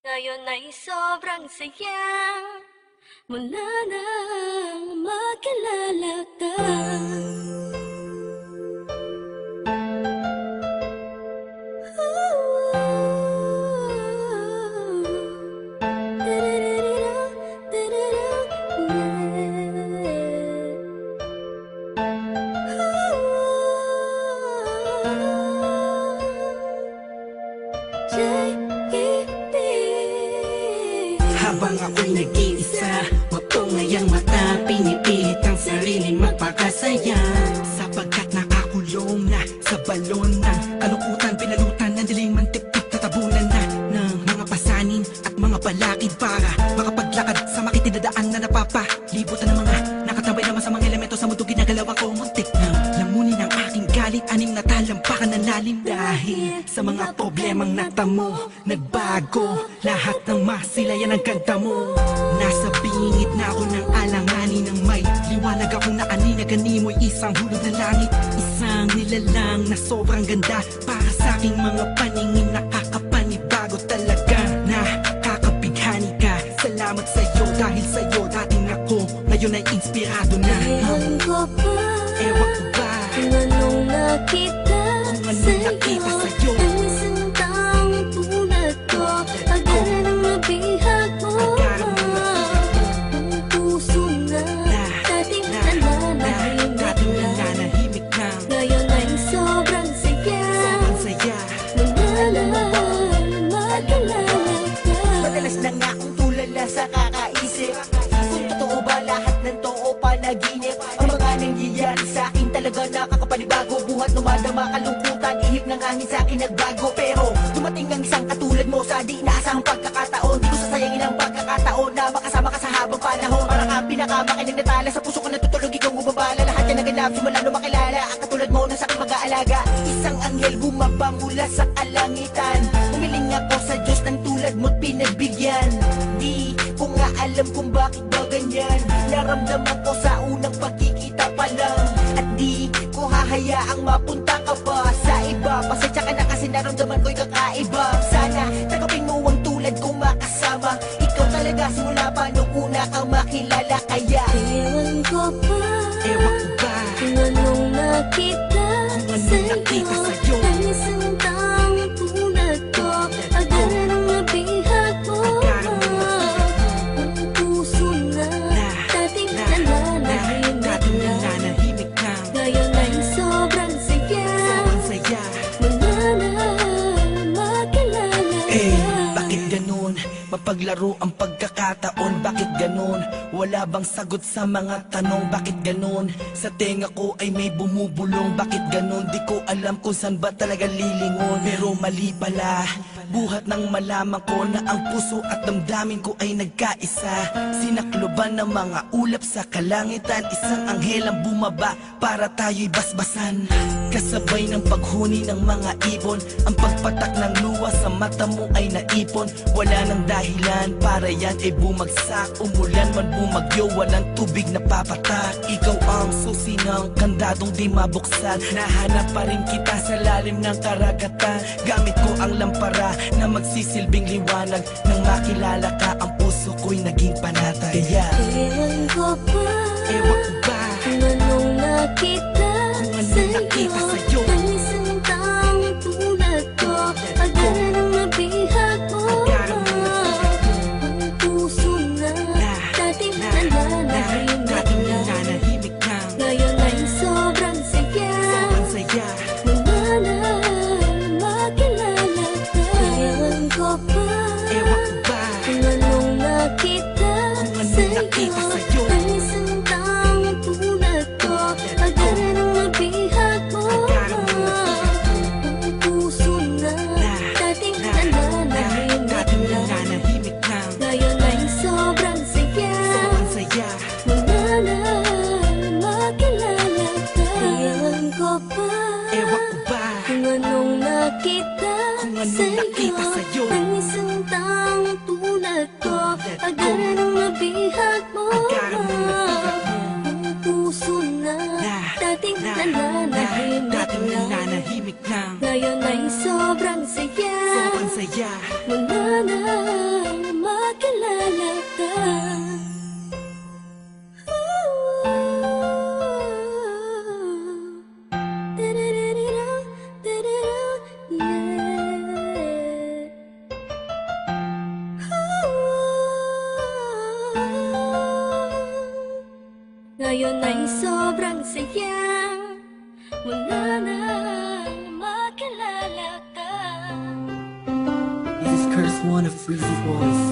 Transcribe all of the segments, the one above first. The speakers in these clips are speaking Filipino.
Ngayon ay sobrang saya mula nang makilala ka. Habang ako'y nag-iisa, mapungayang mata, pinipilit ang sariling magpakasaya. Sapagkat nakakulong na sa balon ng kalungkutan, pinalutan ng diling mantip-tip, tatabunan na ng mga pasanin at mga balakid para makapaglakad sa makitidadaan na napapalibutan ng mga nakatabay naman sa mga elemento sa mundo. Ginagalaw ako, muntik na lamunin ang aking galit, anim na talampakan ng lalim. Dahil sa mga problemang natamo, nagbago lahat ng masilayan ang ganda mo. Nasa bingit na ako ng alanganin ng may liwanag akong naanina, ganimoy isang hulog na langit. Isang nilalang na sobrang ganda para sa aking mga paningin, nakakapanibago talaga. Nakakabighani ka, salamat sa'yo, dahil sa'yo dating ako, ngayon ay inspirado na. Ewan ko ba, Ewan ko ba kung anong nakita sa'yo, ang isang taong tulad ko, agad ng mabihag mo. Ang puso na dating nananahimik na, ngayon ay sobrang saya mula nang makilala ka. Madalas na nga akong tulala sa kakaisip kung totoo ba lahat ng to o panaginip. Ang mga nangyayari sa akin talaga nakakapanibago. Buhat lumadama kalungkutan, ihip ng hangin sa akin nagbago. Pero dumating ang isang katulad mo sa di inaasahang pagkakataon. Di ko sasayangin ang pagkakataon na makasama ka sa habang panahon. Para kang pinakamakinig na tala, sa puso ko natutulog, ikaw bumabala. Lahat yan naganap simula nung makilala ang katulad mo na sa aking mag-aalaga. Isang anghel bumaba mula sa kalangitan. Umiling ako sa Diyos ng tulad mo't pinagbigyan. Di ko nga alam kung bakit ba ganyan. Naramdaman ko sa unang pagkikita pa lang. At di ko hahayaang mapunta ka pa sa iba. Pasensya ka na kasi naramdaman ko'y kakaiba. Sana tanggapin mo ang tulad kong makasama. Ikaw talaga simula pa nung una kang makilala. Kaya Ewan ko ba, ewan ko ba kung anong nakita sa'yo, ang isang taong tulad ko, agad ng mabihag mo. Ang puso na dating nananahimik na, ngayon ay sobrang saya mula nang makilala ka. bakit ganun? Mapaglaro ang pagkakataon, bakit ganun? Wala bang sagot sa mga tanong, bakit ganun? Sa tenga ko ay may bumubulong, bakit ganun? Di ko alam kung saan ba talaga lilingon. Pero mali pala, buhat nang malaman ko na ang puso at damdamin ko ay nagkaisa. Sinakloban ng mga ulap sa kalangitan, isang anghel ang bumaba para tayo'y basbasan. Kasabay ng paghuni ng mga ibon, ang pagpatak ng luha sa mata mo ay naipon. Wala nang dahilan para yan ay bumagsak. Umulan man bumagyo, walang tubig na papatak. Ikaw ang susi ng kandadong di mabuksan. Nahanap pa rin kita sa lalim ng karagatan. Gamit ko ang lampara na magsisilbing liwanag. Nang makilala ka, ang puso ko'y naging panatag. Kaya Ewan ko ba, ewan ko ba kung anong nakita sa'yo, ang isang taong tulad ko, agad ng mabihag mo. Ang puso na dating nananahimik na, ngayon ay sobrang saya mula nang makilala ka. Ewan ko ba, ewan ko ba kung anong nakita sa'yo, ang isang taong tulad ko, agad ng mabihag mo. Ang puso na dating nananahimik na, ngayon ay sobrang saya mula nang makilala ka. Ewan ko ba, ewan ko ba kung anong nakita sa'yo, ang isang taong tulad ko, agad ng mabihag mo. Ang puso na dating nananahimik na, ngayon ay sobrang saya saya mula na Ngayon ay sobrang saya mula nang makilala ka. This is Curse One of Breezy Boys,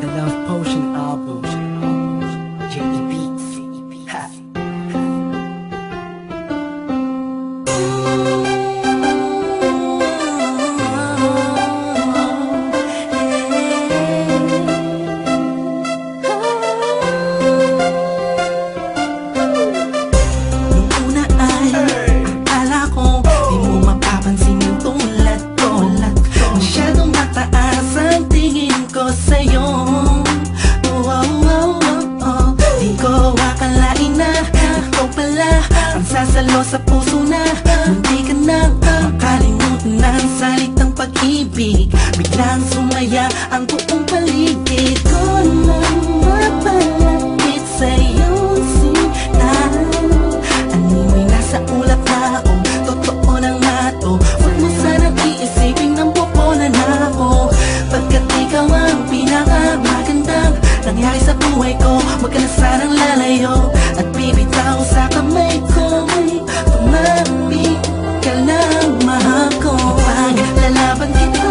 the Love Potion album. J.E. Beats. Ha. Nung una ay akala ko di mo mapapansin yung tulad ko. Masyadong mataas ang tingin ko sa'yo. Oh, oh, oh, oh, oh. Di ko akalain na ikaw pala ang sasalo sa puso na munti ka nang makalimutan ng salitang pag-ibig. Biglang sumaya ang buong paligid ko nang mapalapit sa'yo sinta. Animoy nasa ulap na ako, totoo na nga to. Huwag mo sanang iisipin ng pupunan na ako, pagkat ikaw ang pinakamagandang nangyari sa buhay ko. Huwag ka na sanang lalayo at bibitaw sa kamay ko. Tumambing ka lang, mahal ko. Paglalaban kita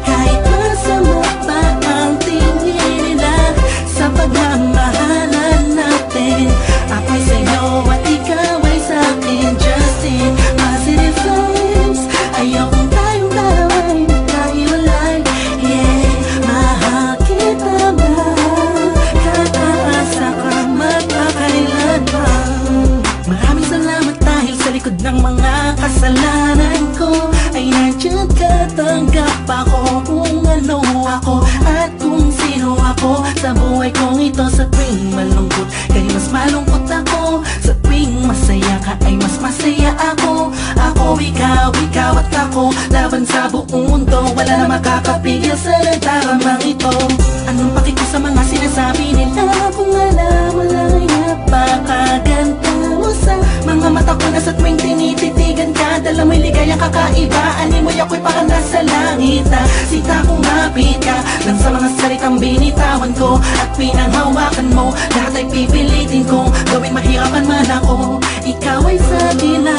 kahit masama pa ang tingin nila sa pagmamahalan natin. Ako'y sa'yo at ikaw ay sa'kin. Just in positive vibes, ayokong tayong dalawa'y magkahiwalay. Yeah, mahal kita, mahal kataasa ka magpakailanman. Maraming salamat dahil sa likod ng mga kasalanan ko ay nandiyan ka, tanggap ako kung ano ako at kung sino ako sa buhay kong ito. Sa tuwing malungkot kay mas malungkot ako, sa tuwing masaya ka ay mas masaya ako. Ako, ikaw at ako, laban sa buong mundo. Wala na makakapigil sa nagdaramang ito. Anong paki ko sa mga sinasabi nila kung alam mo lang ay napakaganda mo sa mga mata ko na sa tuwing tinititigan ka. Dala mo'y ligayang kakaiba, animoy ako'y parang nasa langit na sita kong mapit ka lang sa mga salitang binitawan ko at pinanghawakan mo. Lahat ay pipilitin ko, gawing mahirapan man ako, ikaw ay sa akin na